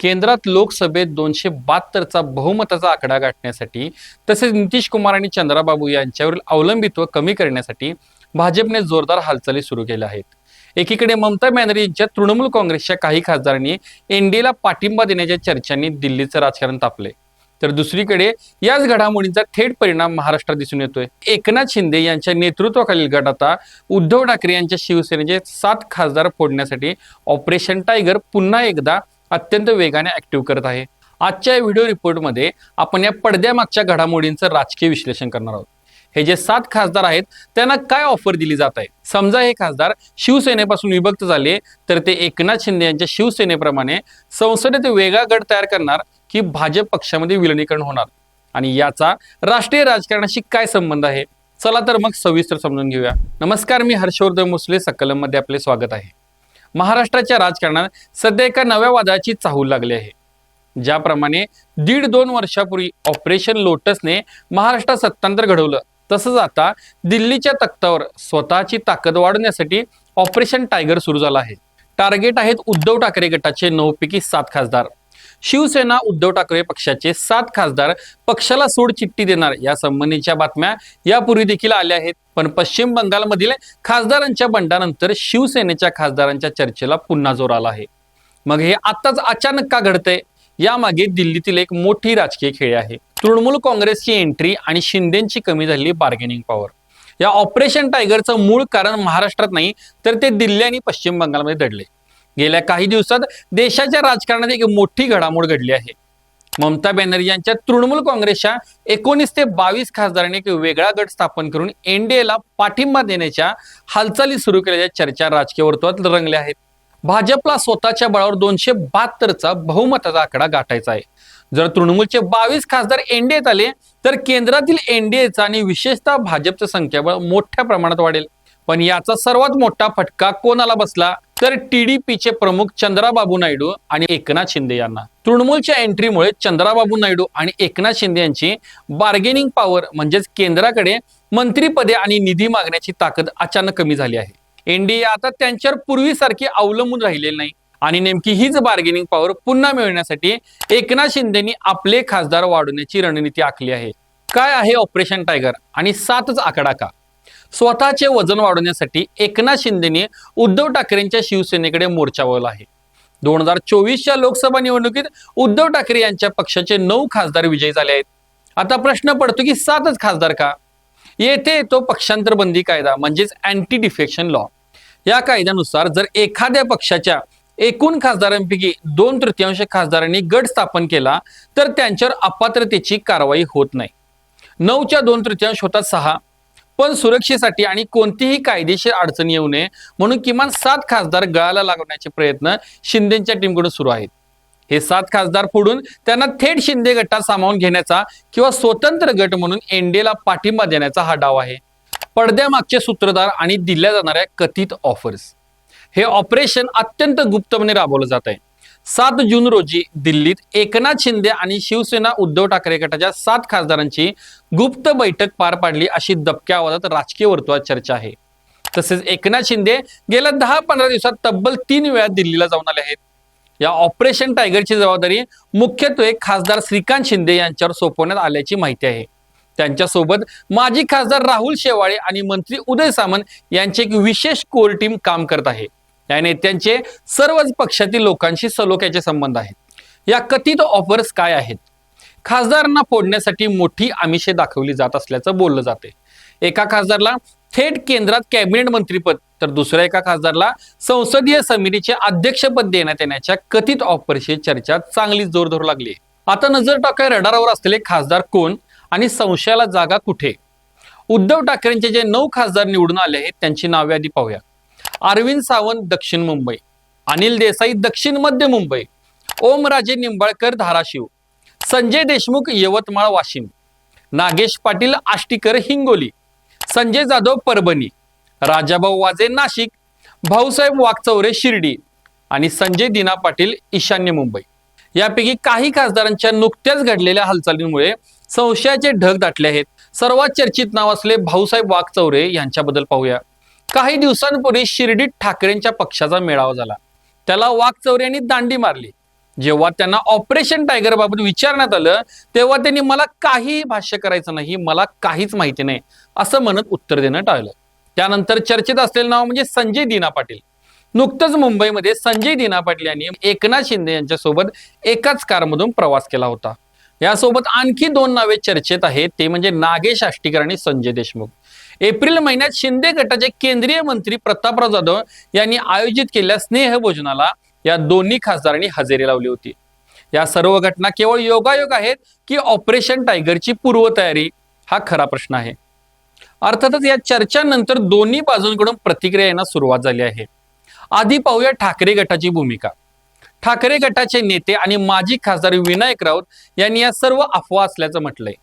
केंद्रात लोकसभेत 272चा बहुमताचा आकडा गाठण्यासाठी तसेच नितीश कुमार आणि चंद्राबाबू यांच्यावरील अवलंबित्व कमी करण्यासाठी भाजपने जोरदार हालचाली सुरू केल्या आहेत. एकीकडे ममता बॅनर्जी यांच्या तृणमूल काँग्रेसच्या काही खासदारांनी एनडीएला पाठिंबा देण्याच्या चर्चांनी दिल्लीचं राजकारण तापले, तर दुसरीकडे याच घडामोडींचा थेट परिणाम महाराष्ट्रात दिसून येतोय. एकनाथ शिंदे यांच्या नेतृत्वाखालील गट आता उद्धव ठाकरे यांच्या शिवसेनेचे 7 खासदार फोडण्यासाठी ऑपरेशन टायगर पुन्हा एकदा अत्यंत वेगाने ऍक्टिव्ह करत आहे. आजच्या या व्हिडिओ रिपोर्टमध्ये आपण या पडद्यामागच्या घडामोडींचं राजकीय विश्लेषण करणार आहोत. हे जे 7 खासदार आहेत त्यांना काय ऑफर दिली जात आहे. समजा हे खासदार शिवसेनेपासून विभक्त झाले तर ते एकनाथ शिंदे यांच्या शिवसेनेप्रमाणे संसदेत वेगळा गट तयार करणार की भाजप पक्षामध्ये विलीनीकरण होणार आणि याचा राष्ट्रीय राजकारणाशी काय संबंध आहे. चला तर मग सविस्तर समजून घेऊया. नमस्कार, मी हर्षवर्धन मुसले, सकलममध्ये आपले स्वागत आहे. महाराष्ट्राच्या राजकारणात सध्या एका नव्या वादळाची चाहूल लागली आहे. ज्याप्रमाणे 1.5-2 वर्षापूर्वी ऑपरेशन लोटसने महाराष्ट्रात सत्तांतर घडवलं, तसंच आता दिल्लीच्या तख्तावर स्वतःची ताकद वाढवण्यासाठी ऑपरेशन टायगर सुरू झालं आहे. टार्गेट आहेत उद्धव ठाकरे गटाचे 9 पैकी 7 खासदार. शिवसेना उद्धव ठाकरे पक्षाचे 7 खासदार पक्षाला सोड चिठ्ठी देणार या संबंधीच्या बातम्या यापूर्वी देखील आल्या आहेत. पण पश्चिम बंगालमधील खासदारांच्या बंडानंतर शिवसेनेच्या खासदारांच्या चर्चेला पुन्हा जोर आला आहे. मग हे आताच अचानक का घडतंय? यामागे दिल्लीतील एक मोठी राजकीय खेळ आहे. तृणमूल काँग्रेसची एंट्री आणि शिंदेची कमी झालेली बार्गेनिंग पॉवर. या ऑपरेशन टायगरचं मूळ कारण महाराष्ट्रात नाही तर ते दिल्ली आणि पश्चिम बंगालमध्ये दडले. गेल्या काही दिवसात देशाच्या राजकारणात एक मोठी घडामोड घडली आहे. ममता बॅनर्जी यांच्या तृणमूल काँग्रेसच्या 19 ते 22 खासदारांनी एक वेगळा गट स्थापन करून एनडीएला पाठिंबा देण्याच्या हालचाली सुरू केल्याच्या चर्चा राजकीय वर्तुळात रंगल्या आहेत. भाजपला स्वतःच्या बळावर 272चा बहुमताचा आकडा गाठायचा आहे. जर तृणमूलचे 22 खासदार एनडीएत आले तर केंद्रातील एनडीएचा आणि विशेषतः भाजपचं संख्याबळ मोठ्या प्रमाणात वाढेल. पण याचा सर्वात मोठा फटका कोणाला बसला तर टीडीपीचे प्रमुख चंद्राबाबू नायडू आणि एकनाथ शिंदे यांना. तृणमूलच्या एंट्रीमुळे चंद्राबाबू नायडू आणि एकनाथ शिंदे यांची बार्गेनिंग पॉवर म्हणजेच केंद्राकडे मंत्रीपदे आणि निधी मागण्याची ताकद अचानक कमी झाली आहे. एनडीए आता त्यांच्यावर पूर्वीसारखी अवलंबून राहिलेली नाही आणि नेमकी हीच बार्गेनिंग पॉवर पुन्हा मिळवण्यासाठी एकनाथ शिंदेनी आपले खासदार वाढवण्याची रणनीती आखली आहे. काय आहे ऑपरेशन टायगर आणि 7च आकडा का? स्वतःचे वजन वाढवण्यासाठी एकनाथ शिंदेनी उद्धव ठाकरेंच्या शिवसेनेकडे मोर्चा वळवला आहे. 2024च्या लोकसभा निवडणुकीत उद्धव ठाकरे यांच्या पक्षाचे 9 खासदार विजयी झाले आहेत. आता प्रश्न पडतो की 7च खासदार का? येथे येतो पक्षांतर बंदी कायदा म्हणजेच अँटी डिफेक्शन लॉ. या कायद्यानुसार जर एखाद्या पक्षाच्या एकूण खासदारांपैकी 2/3 खासदारांनी गट स्थापन केला तर त्यांच्यावर अपात्रतेची कारवाई होत नाही. 9च्या 2/3 होतात 6. पण सुरक्षेसाठी आणि कोणतीही कायदेशीर अडचण येऊ नये म्हणून किमान 7 खासदार गळाला लागण्याचे प्रयत्न शिंदेच्या टीमकडून सुरू आहेत. हे 7 खासदार फोडून त्यांना थेट शिंदे गटात सामावून घेण्याचा किंवा स्वतंत्र गट म्हणून एनडीएला पाठिंबा देण्याचा हा डाव आहे. पडद्यामागचे सूत्रधार आणि दिल्या जाणाऱ्या कथित ऑफर्स. हे ऑपरेशन अत्यंत गुप्तपणे राबवलं जात आहे. 7 जून रोजी दिल्लीत एकनाथ शिंदे आणि शिवसेना उद्धव ठाकरे गटाच्या 7 खासदारांची गुप्त बैठक पार पाडली अशी दबक्या आवाजात राजकीय वर्तुळात चर्चा आहे. तसेच एकनाथ शिंदे गेल्या 10-15 दिवसात तब्बल 3 वेळा दिल्लीला जाऊन आले आहेत. या ऑपरेशन टायगरची जबाबदारी मुख्यत्वे खासदार श्रीकांत शिंदे यांच्यावर सोपवण्यात आल्याची माहिती आहे. त्यांच्यासोबत माजी खासदार राहुल शेवाळे आणि मंत्री उदय सामंत यांची एक विशेष कोर टीम काम करत आहे. या नेत्यांचे सर्वच पक्षातील लोकांशी सलोख्याचे संबंध आहेत. या कथित ऑफर्स काय आहेत? खासदारांना फोडण्यासाठी मोठी आमिषे दाखवली जात असल्याचं बोललं जाते. एका खासदारला थेट केंद्रात कॅबिनेट मंत्रीपद तर दुसऱ्या एका खासदारला संसदीय समितीचे अध्यक्षपद देण्यात येण्याच्या कथित ऑफरची चर्चा चांगली जोर धरू लागली. आता नजर टाकाय रडारवर असलेले खासदार कोण आणि संशयाला जागा कुठे? उद्धव ठाकरेंचे जे 9 खासदार निवडून आले आहेत त्यांची नावे आधी पाहूया. अरविंद सावंत दक्षिण मुंबई, अनिल देसाई दक्षिण मध्य मुंबई, ओमराजे निंबाळकर धाराशिव, संजय देशमुख यवतमाळ वाशिम, नागेश पाटील आष्टीकर हिंगोली, संजय जाधव परभणी, राजाभाऊ वाजे नाशिक, भाऊसाहेब वाकचौरे शिर्डी आणि संजय दिना पाटील ईशान्य मुंबई. यापैकी काही खासदारांच्या नुकत्याच घडलेल्या हालचालींमुळे संशयाचे ढग दाटले आहेत. सर्वात चर्चित नाव असले भाऊसाहेब वाकचौरे यांच्याबद्दल पाहूया. काही दिवसांपूर्वी शिर्डीत ठाकरेंच्या पक्षाचा मेळावा झाला. त्याला वाकचौरे यांनी दांडी मारली. जेव्हा त्यांना ऑपरेशन टायगर बाबत विचारण्यात आलं तेव्हा त्यांनी मला काही भाष्य करायचं नाही, मला काहीच माहिती नाही असं म्हणत उत्तर देणं टाळलं. त्यानंतर चर्चेत असलेलं नाव म्हणजे संजय दिना पाटील. नुकतंच मुंबईमध्ये संजय दिना पाटील यांनी एकनाथ शिंदे यांच्यासोबत एकाच कारमधून प्रवास केला होता. यासोबत आणखी 2 नावे चर्चेत आहेत, ते म्हणजे नागेश आष्टीकर आणि संजय देशमुख. एप्रिल महिन्यात शिंदे गटाचे केंद्रीय मंत्री प्रतापराव जाधव यांनी आयोजित केलेल्या स्नेहभोजनाला या दोन्ही खासदारांनी हजेरी लावली होती. या सर्व घटना केवळ योगायोग आहेत की ऑपरेशन टायगरची पूर्वतयारी, हा खरा प्रश्न आहे. अर्थातच या चर्चांनंतर दोन्ही बाजूंकडून प्रतिक्रिया येण्यास सुरुवात झाली आहे. आधी पाहूया ठाकरे गटाची भूमिका. ठाकरे गटाचे नेते आणि माजी खासदार विनायक राऊत यांनी या सर्व अफवा असल्याचं म्हटलंय.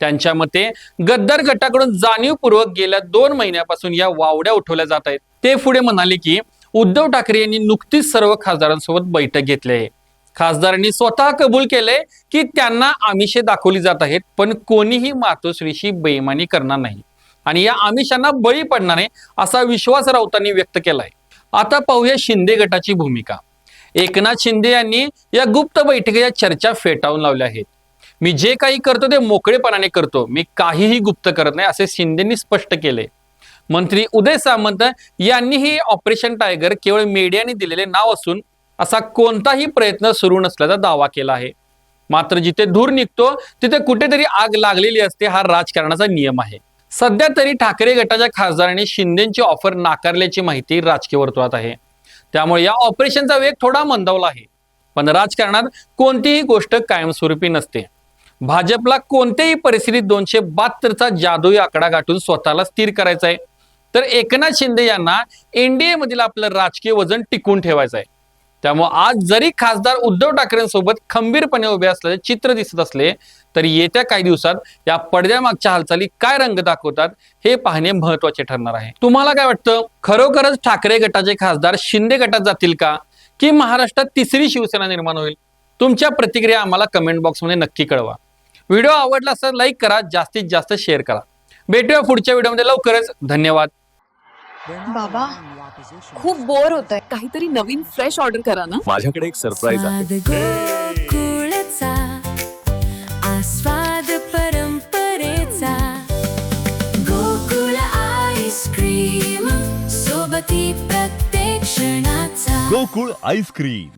त्यांच्या मते गद्दार गटाकडून जाणीवपूर्वक गेल्या 2 महिन्यापासून या वावड्या उठवल्या जात आहेत. ते पुढे म्हणाले की उद्धव ठाकरे यांनी नुकतीच सर्व खासदारांसोबत बैठक घेतली आहे. खासदारांनी स्वतः कबूल केले की त्यांना आमिषे दाखवली जात आहेत, पण कोणीही मातोश्रीशी बेईमानी करणार नाही आणि या आमिषांना बळी पडणार नाही असा विश्वास राऊतांनी व्यक्त केलाय. आता पाहूया शिंदे गटाची भूमिका. एकनाथ शिंदे यांनी या गुप्त बैठकीच्या चर्चा फेटाळून लावल्या आहेत. मी जे काही करतो ते मोकळेपणाने करतो, मी काहीही गुप्त करत नाही असे शिंदेंनी स्पष्ट केले. मंत्री उदय सामंत यांनीही ऑपरेशन टायगर केवळ मीडियाने दिलेले नाव असून असा कोणताही प्रयत्न सुरू नसल्याचा दावा केला आहे. मात्र जिथे धूर निघतो तिथे कुठेतरी आग लागलेली असते, हा राजकारणाचा नियम आहे. सध्या तरी ठाकरे गटाच्या खासदारांनी शिंदेची ऑफर नाकारल्याची माहिती राजकीय वर्तुळात आहे. त्यामुळे या ऑपरेशनचा वेग थोडा मंदावला आहे. पण राजकारणात कोणतीही गोष्ट कायमस्वरूपी नसते. भाजपला कोणत्याही परिस्थितीत 272चा जादुई आकडा गाठून स्वतःला स्थिर करायचा आहे, तर एकनाथ शिंदे यांना एनडीए मधील आपलं राजकीय वजन टिकून ठेवायचं आहे. त्यामुळे आज जरी खासदार उद्धव ठाकरेंसोबत खंबीरपणे उभे असल्याचे चित्र दिसत असले तरी येत्या काही दिवसात या पडद्यामागच्या हालचाली काय रंग दाखवतात हे पाहणे महत्त्वाचे ठरणार आहे. तुम्हाला काय वाटतं, खरोखरच ठाकरे गटाचे खासदार शिंदे गटात जातील का, की महाराष्ट्रात तिसरी शिवसेना निर्माण होईल? तुमच्या प्रतिक्रिया आम्हाला कमेंट बॉक्समध्ये नक्की कळवा. व्हिडिओ आवडला असेल लाईक करा, जास्तीत जास्त शेअर करा. भेटूया पुढच्या व्हिडिओमध्ये लवकरच. धन्यवाद. बाबा खूप बोर होतंय, काहीतरी नवीन फ्रेश ऑर्डर करा ना. माझ्याकडे एक सरप्राईज आहे. गोकुळचा आस्वाद परंपरेचा, गोकुळ आईस्क्रीम सोबती प्रत्येक क्षणाचा. गोकुळ आईस्क्रीम.